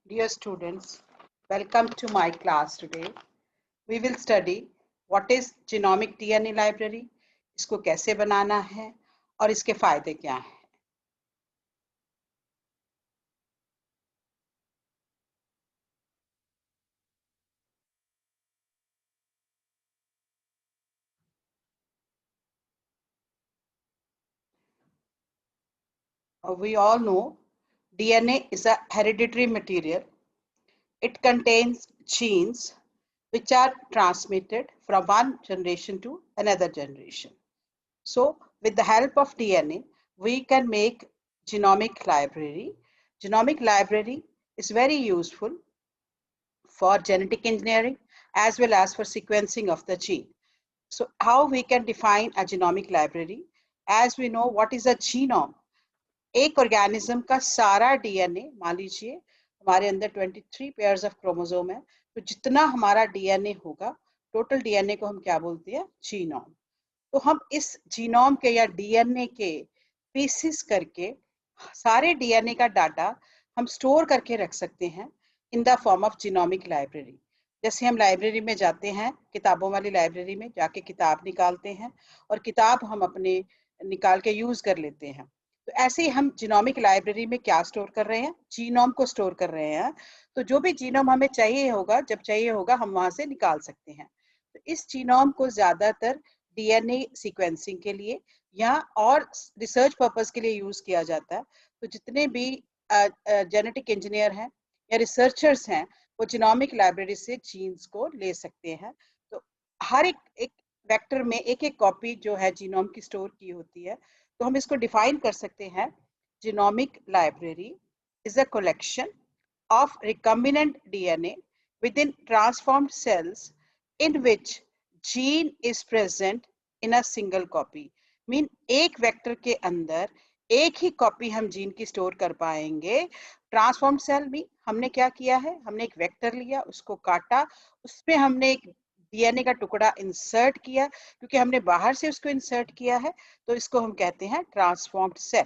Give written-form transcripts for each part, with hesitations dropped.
Dear students, welcome to my class today. We will study what is genomic DNA library, इसको कैसे बनाना है और इसके फायदे क्या हैं. We all know DNA is a hereditary material. It contains genes which are transmitted from one generation to another generation. So with the help of DNA, we can make genomic library. Genomic library is very useful for genetic engineering as well as for sequencing of the gene. So how we can define a genomic library? As we know what is a genome. एक organism का सारा DNA, मान लीजिए हमारे अंदर 23 pairs of chromosome है, तो जितना हमारा डीएनए होगा, टोटल डीएनए को हम क्या बोलते हैं? जीनोम. तो हम इस जीनोम के या डीएनए के पीसेस करके सारे डीएनए का डाटा हम स्टोर करके रख सकते हैं in the form of genomic library. जैसे हम लाइब्रेरी में जाते हैं, किताबों वाली लाइब्रेरी में जाके किताब निकालते हैं और किताब हम अपने निकाल के यूज कर लेते हैं. तो ऐसे ही हम जीनोमिक लाइब्रेरी में क्या स्टोर कर रहे हैं? जीनोम को स्टोर कर रहे हैं. तो जो भी जीनोम हमें चाहिए होगा, जब चाहिए होगा, हम वहां से निकाल सकते हैं. तो इस जीनोम को ज्यादातर डीएनए सीक्वेंसिंग के लिए या और रिसर्च पर्पस के लिए यूज किया जाता है. तो जितने भी जेनेटिक इंजीनियर हैं या रिसर्चर्स हैं, वो जीनोमिक लाइब्रेरी से जीन्स को ले सकते हैं. तो हर एक वेक्टर में एक एक कॉपी जो है जीनोम की स्टोर की होती है. तो हम इसको डिफाइन कर सकते हैं. Genomic library is a collection of recombinant DNA within transformed cells in which gene is present in a single copy. Mean एक वेक्टर के अंदर एक ही कॉपी हम जीन की स्टोर कर पाएंगे. ट्रांसफॉर्म्ड सेल में हमने क्या किया है? हमने एक वेक्टर लिया, उसको काटा, उसमें हमने एक डीएनए का टुकड़ा इंसर्ट किया. क्योंकि हमने बाहर से उसको इंसर्ट किया है, तो इसको हम कहते हैं ट्रांसफॉर्म्ड सेल.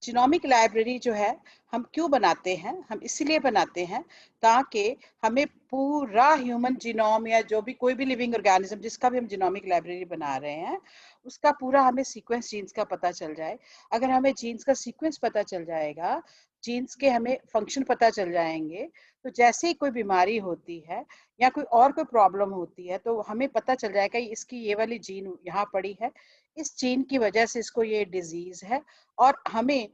जीनोमिक लाइब्रेरी जो है हम क्यों बनाते हैं? हम इसीलिए बनाते हैं ताकि हमें पूरा ह्यूमन जीनोम या जो भी कोई भी लिविंग ऑर्गेनिज्म जिसका भी हम जीनोमिक लाइब्रेरी बना रहे हैं, उसका पूरा हमें सीक्वेंस जीन्स का पता चल जाए. अगर हमें जीन्स का सीक्वेंस पता चल जाएगा, जीन्स के हमें फंक्शन पता चल जाएंगे, तो जैसे ही कोई बीमारी होती है या कोई प्रॉब्लम होती है, तो हमें पता चल जाएगा इसकी ये वाली जीन यहाँ पड़ी है, इस जीन की वजह से इसको ये डिजीज है, और हमें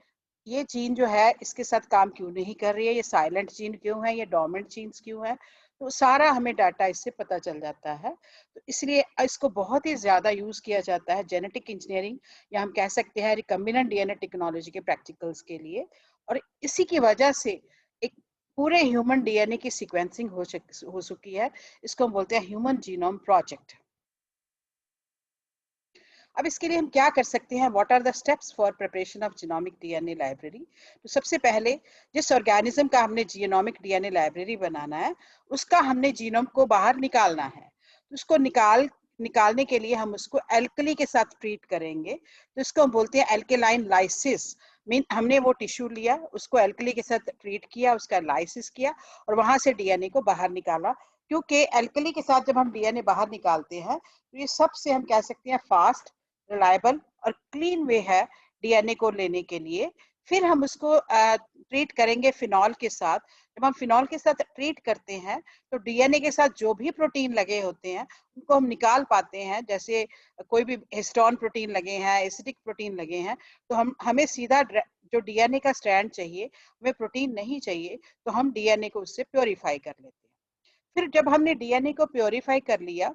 ये जीन जो है इसके साथ काम क्यों नहीं कर रही है, ये साइलेंट जीन क्यों है, ये डोमिनेंट जीन्स क्यों है. तो सारा हमें डाटा इससे पता चल जाता है. तो इसलिए इसको बहुत ही ज्यादा यूज किया जाता है जेनेटिक इंजीनियरिंग, या हम कह सकते हैं रिकम्बिनेंट डीएनए टेक्नोलॉजी के प्रैक्टिकल्स के लिए. और इसी की वजह से एक पूरे ह्यूमन डीएनए की सीक्वेंसिंग हो चुकी है. इसको हम बोलते हैं ह्यूमन जीनोम प्रोजेक्ट. अब इसके लिए हम क्या कर सकते हैं? What are the steps for preparation of genomic DNA library? तो सबसे पहले जिस ऑर्गेनिज्म का हमने जीनोमिक डीएनए लाइब्रेरी बनाना है, उसका हमने जीनोम को बाहर निकालना है. तो उसको निकालने के लिए हम उसको एल्कली के साथ ट्रीट करेंगे. तो इसको हम बोलते हैं एल्केलाइन लाइसिस. मीन हमने वो टिश्यू लिया, उसको एल्कली के साथ ट्रीट किया, उसका लाइसिस किया और वहां से डीएनए को बाहर निकाला. क्योंकि एल्कली के साथ जब हम डीएनए बाहर निकालते हैं, तो ये सबसे हम कह सकते हैं फास्ट, रिलायबल और क्लीन वे है डीएनए को लेने के लिए. फिर हम उसको ट्रीट करेंगे फिनॉल के साथ. जब हम फिनॉल के साथ ट्रीट करते हैं, तो डीएनए के साथ जो भी प्रोटीन लगे होते हैं उनको हम निकाल पाते हैं. जैसे कोई भी हिस्टोन प्रोटीन लगे हैं, एसिडिक प्रोटीन लगे हैं, तो हमें सीधा जो डीएनए का स्ट्रैंड चाहिए, हमें प्रोटीन नहीं चाहिए, तो हम डीएनए को उससे प्योरीफाई कर लेते हैं. फिर जब हमने डीएनए को प्योरीफाई कर लिया,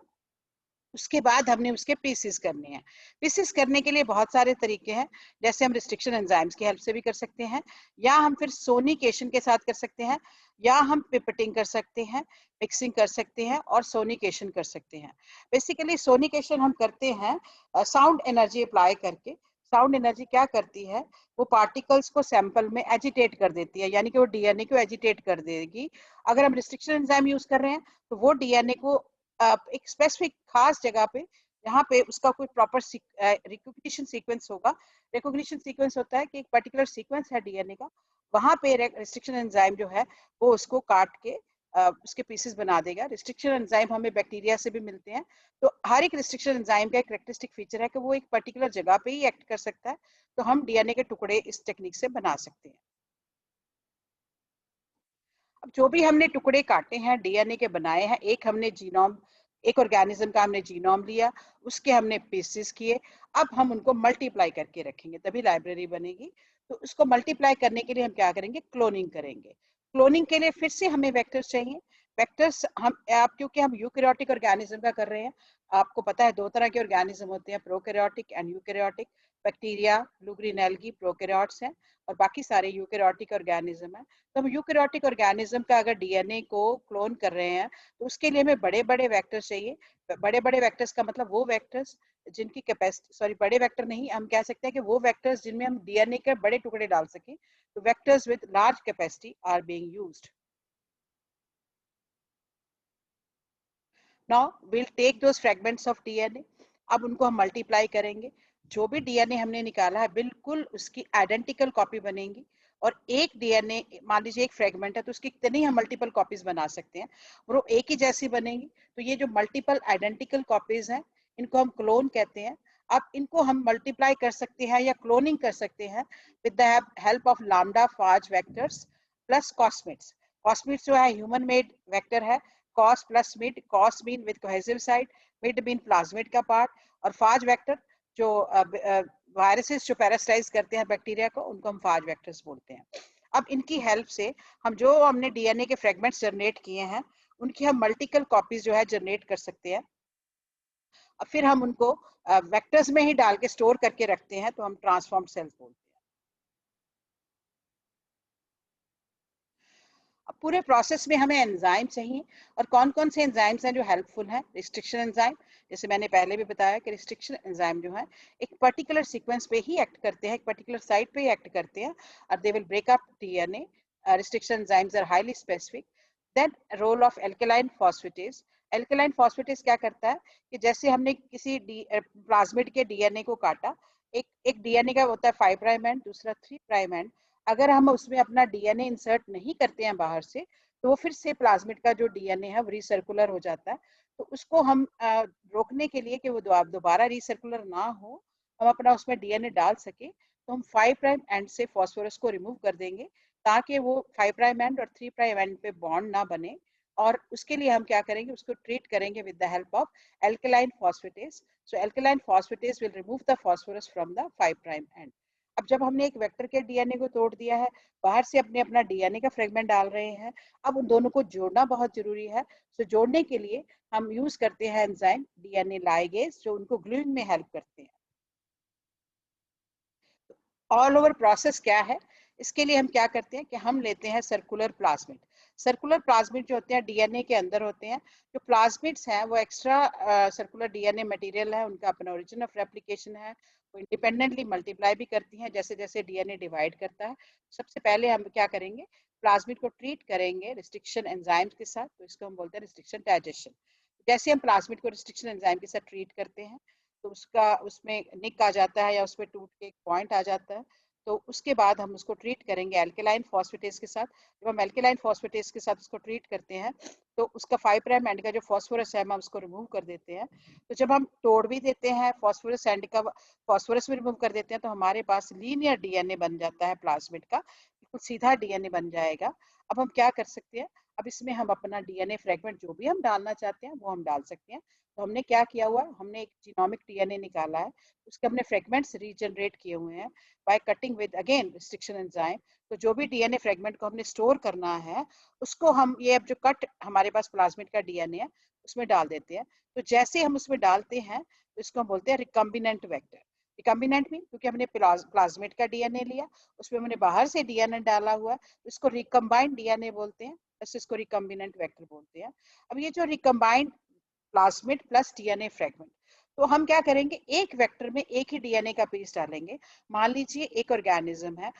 उसके बाद हमने उसके पीसेस करने हैं. पीसेस करने के लिए बहुत सारे तरीके हैं. जैसे हम रिस्ट्रिक्शन एंजाइम्स की हेल्प से भी कर सकते हैं, या हम फिर सोनिकेशन के साथ कर सकते हैं, या हम पिपेटिंग कर सकते हैं, मिक्सिंग कर सकते हैं और सोनिकेशन कर सकते हैं. बेसिकली सोनिकेशन हम करते हैं साउंड एनर्जी अप्लाई करके. साउंड एनर्जी क्या करती है? वो पार्टिकल्स को सैंपल में एजिटेट कर देती है, यानी कि वो डीएनए को एजिटेट कर देगी. अगर हम रिस्ट्रिक्शन एंजाइम यूज कर रहे हैं, तो वो डीएनए को एक स्पेसिफिक खास जगह पे, जहाँ पे उसका कोई प्रॉपर रिकॉग्निशन सीक्वेंस होगा. रिकॉग्निशन सीक्वेंस होता है कि एक पर्टिकुलर सीक्वेंस है डीएनए का, वहां पे रिस्ट्रिक्शन एंजाइम जो है वो उसको काट के उसके पीसेस बना देगा। रिस्ट्रिक्शन एंजाइम हमें बैक्टीरिया से भी मिलते हैं। तो हर एक रिस्ट्रिक्शन एंजाइम का एक कैरेक्टरिस्टिक फीचर है कि वो एक पर्टिकुलर जगह पे ही एक्ट कर सकता है। तो हम डीएनए के टुकड़े इस टेक्निक से बना सकते हैं। अब जो भी हमने टुकड़े काटे हैं डीएनए के बनाए हैं, एक हमने जीनोम, एक ऑर्गेनिज्म का हमने जीनोम लिया, उसके हमने पीसेस किए। अब हम उनको मल्टीप्लाई करके रखेंगे, तभी लाइब्रेरी बनेगी। तो उसको मल्टीप्लाई करने के लिए हम क्या करेंगे, क्लोनिंग करेंगे। क्लोनिंग के लिए फिर से हमें वेक्टर्स चाहिए। वेक्टर्स हम आप क्योंकि हम यूकैरियोटिक ऑर्गेनिज्म का कर रहे हैं, आपको पता है दो तरह के ऑर्गेनिज्म होते हैं, prokaryotic and eukaryotic. Bacteria, blue green algae prokaryotes हैं और बाकी सारे यूकैरियोटिक ऑर्गेनिज्म हैं। तो हम यूकैरियोटिक ऑर्गेनिज्म का अगर डीएनए को क्लोन कर रहे हैं तो उसके लिए हमें बड़े बड़े वेक्टर्स चाहिए। बड़े बड़े वेक्टर्स का मतलब वो वेक्टर्स जिनकी कैपेसिटी, सॉरी बड़े वेक्टर नहीं, हम कह सकते हैं कि वो वेक्टर्स जिनमें हम डीएनए के बड़े टुकड़े डाल सकें। तो vectors with large capacity are being used. Now will take those fragments of DNA. अब उनको हम मल्टीप्लाई करेंगे। जो भी डीएनए हमने निकाला है बिल्कुल उसकी आइडेंटिकल कॉपी बनेगी। और एक डीएनए, मान लीजिए एक फ्रेगमेंट है तो उसकी कितनी हम मल्टीपल कॉपीज बना सकते हैं, और वो एक ही जैसी बनेगी। तो ये जो मल्टीपल आइडेंटिकल कॉपीज हैं इनको हम क्लोन कहते हैं। अब इनको हम मल्टीप्लाई कर सकते हैं या क्लोनिंग कर सकते हैं with the help of lambda phage vectors plus cosmids. Cosmids जो है ह्यूमन मेड वेक्टर है। Cos plus mid, cos mean with cohesive side, mid mean plasmid का पार्ट, और फाज वेक्टर जो वायरसेस जो पैरासाइज करते हैं बैक्टीरिया को, उनको हम फाज वेक्टर्स बोलते हैं। अब इनकी हेल्प से हम जो हमने डीएनए के फ्रेगमेंट्स जनरेट किए हैं उनकी हम मल्टीपल कॉपीज जो है जनरेट कर सकते हैं। अब फिर हम उनको वेक्टर्स में ही डाल के स्टोर करके रखते हैं, तो हम ट्रांसफॉर्म्ड सेल्स बोलते हैं। अब पूरे प्रोसेस में हमें एंजाइम चाहिए, और कौन कौन से एंजाइम्स हैं जो हेल्पफुल हैं। रिस्ट्रिक्शन एंजाइम, जैसे मैंने पहले भी बताया कि रिस्ट्रिक्शन एंजाइम जो है एक पर्टिकुलर सीक्वेंस पे ही एक्ट करते हैं, एक पर्टिकुलर साइट पे ही एक्ट करते हैं, और they will break up DNA. Restriction enzymes are highly specific. Then role of alkaline phosphatase. Alkaline phosphatase क्या करता है कि जैसे हमने किसी प्लाज्मिड के डीएनए को काटा, एक एक डीएनए का होता है 5 प्राइम एंड दूसरा 3 प्राइम एंड। अगर हम उसमें अपना डीएनए इंसर्ट नहीं करते हैं बाहर से, तो वो फिर से प्लाज्मिड का जो डीएनए है वो रिसर्कुलर हो जाता है। तो उसको हम रोकने के लिए कि वो दोबारा रिसर्कुलर ना हो, हम अपना उसमें डीएनए डाल सके, तो हम 5 प्राइम एंड से फास्फोरस को रिमूव कर देंगे, ताकि वो 5 प्राइम एंड और 3 प्राइम एंड पे बॉन्ड ना बने। और उसके लिए हम क्या करेंगे, उसको ट्रीट करेंगे with the help of alkaline phosphatase. So alkaline phosphatase will remove the phosphorus from the 5 prime and. अब जब हमने एक वेक्टर के डीएनए को तोड़ दिया है, बाहर से अपने अपना डीएनए का फ्रेगमेंट डाल रहे हैं, अब उन दोनों को जोड़ना बहुत जरूरी है। तो जोड़ने के लिए हम यूज करते हैं एंजाइम डीएनए लाइगेज, जो उनको ग्लूइंग में हेल्प करते हैं। ऑल ओवर प्रोसेस क्या है, इसके लिए हम क्या करते हैं कि हम लेते हैं सर्कुलर प्लाज्मिड। सर्कुलर प्लाज्मिड जो होते हैं डीएनए के अंदर होते हैं। जो प्लाज्मिड्स हैं वो एक्स्ट्रा सर्कुलर डीएनए मटेरियल है, उनका अपना ओरिजिन ऑफ रेप्लिकेशन है, वो इंडिपेंडेंटली मल्टीप्लाई भी करती हैं जैसे जैसे डीएनए डिवाइड करता है। सबसे पहले हम क्या करेंगे, प्लाज्मिड को ट्रीट करेंगे रिस्ट्रिक्शन एंजाइम्स के साथ, तो इसको हम बोलते हैं रिस्ट्रिक्शन डाइजेशन। जैसे हम प्लाज्मिड को रिस्ट्रिक्शन एंजाइम के साथ ट्रीट करते हैं, तो उसका उसमें निक आ जाता है या उसमें टूट के एक पॉइंट आ जाता है। तो उसके बाद हम उसको ट्रीट करेंगे एल्केलाइन फॉस्फेटेज के साथ। जब हम एल्केलाइन फॉस्फेटेज के साथ उसको ट्रीट करते हैं, तो उसका 5 प्राइम एंड का जो फॉस्फोरस है हम उसको रिमूव कर देते हैं। तो जब हम तोड़ भी देते हैं फॉस्फोरस एंड का, फॉस्फोरस भी रिमूव कर देते हैं, तो हमारे पास लीनियर डीएनए बन जाता है प्लाज्मिड का, बिल्कुल सीधा डीएनए बन जाएगा। अब हम क्या कर सकते हैं, अब इसमें हम अपना डीएनए फ्रेगमेंट जो भी हम डालना चाहते हैं वो हम डाल सकते हैं। तो हमने क्या किया हुआ है, हमने एक जीनोमिक डीएनए निकाला है, उसके हमने फ्रेगमेंट्स रीजनरेट किए हुए हैं by cutting with again restriction enzyme. तो जो भी डीएनए फ्रेगमेंट को हमने स्टोर करना है, उसको हम ये अब जो कट हमारे पास प्लाज्मिड का डीएनए है उसमें डाल देते हैं। तो जैसे हम उसमें डालते हैं तो इसको हम बोलते हैं रिकम्बिनेंट वेक्टर। रिकम्बिनेंट मीन क्योंकि हमने प्लाज्मिड का डीएनए लिया, उसमें हमने बाहर से डीएनए डाला हुआ है, तो इसको रिकम्बाइंड डीएनए बोलते हैं, बस इसको रिकम्बिनेंट वेक्टर बोलते हैं। अब ये जो recombined plasmid plus DNA fragment, तो हम क्या करेंगे, एक वेक्टर में एक ही डीएनए का पीस डालेंगे। मान लीजिए एक ऑर्गेनिज्म है,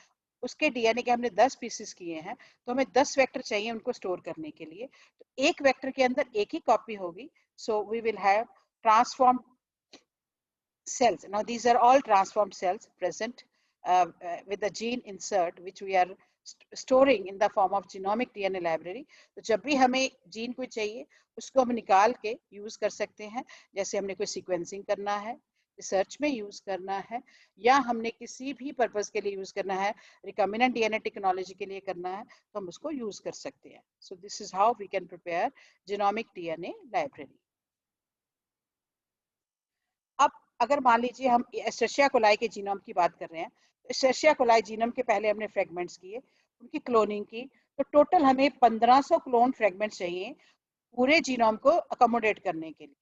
उसके डीएनए के हमने 10 पीसेस किए हैं, तो हमें 10 वेक्टर चाहिए उनको स्टोर करने के लिए। तो एक वेक्टर के अंदर एक ही कॉपी होगी, so we will have transform cells. Now these are all transformed cells present with the gene insert which we are storing in the form of genomic DNA library. तो जब भी हमें जीन कोई चाहिए उसको हम निकाल के यूज कर सकते हैं, जैसे हमने कोई सीक्वेंसिंग करना है, रिसर्च में यूज करना है, या हमने किसी भी पर्पस के लिए यूज करना है, रिकॉम्बिनेंट डीएनए टेक्नोलॉजी के लिए करना है, तो हम उसको यूज कर सकते हैं. So this is how we can prepare genomic DNA library. अब अगर मान लीजिए हम एस्चेरिशिया कोलाई के जीनोम की बात कर रहे हैं, तो एस्चेरिशिया कोलाई जीनोम के पहले हमने फ्रेगमेंट्स किए, उनकी क्लोनिंग की, तो टोटल हमें 1500 क्लोन फ्रेगमेंट्स चाहिए पूरे जीनोम को अकोमोडेट करने के लिए.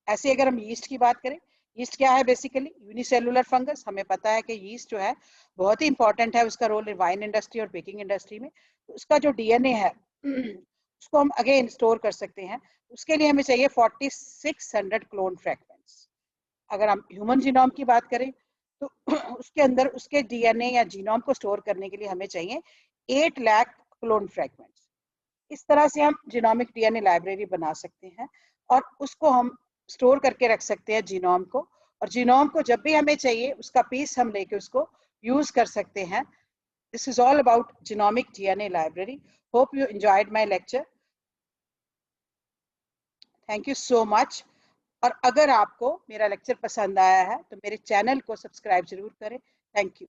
ऐसे अगर हम यीस्ट की बात करें, यीस्ट क्या है? Basically unicellular fungus. हमें पता है कि यीस्ट जो है बहुत ही इंपॉर्टेंट है, उसका रोल वाइन इंडस्ट्री और बेकिंग इंडस्ट्री में. तो उसका जो डीएनए है उसको हम अगेन स्टोर कर सकते हैं. उसके लिए हमें चाहिए 4600 क्लोन फ्रेगमेंट्स. अगर हम ह्यूमन जीनोम की बात करें तो उसके अंदर उसके डीएनए या जीनोम को स्टोर करने के लिए हमें चाहिए 8 लाख क्लोन फ्रेगमेंट्स. इस तरह से हम जीनोमिक डीएनए लाइब्रेरी बना सकते हैं और उसको हम स्टोर करके रख सकते हैं जीनोम को, और जीनोम को जब भी हमें चाहिए उसका पीस हम लेके उसको यूज कर सकते हैं. This is all about genomic DNA library. Hope you enjoyed my lecture. Thank you so much. और अगर आपको मेरा लेक्चर पसंद आया है तो मेरे चैनल को सब्सक्राइब जरूर करें. Thank you.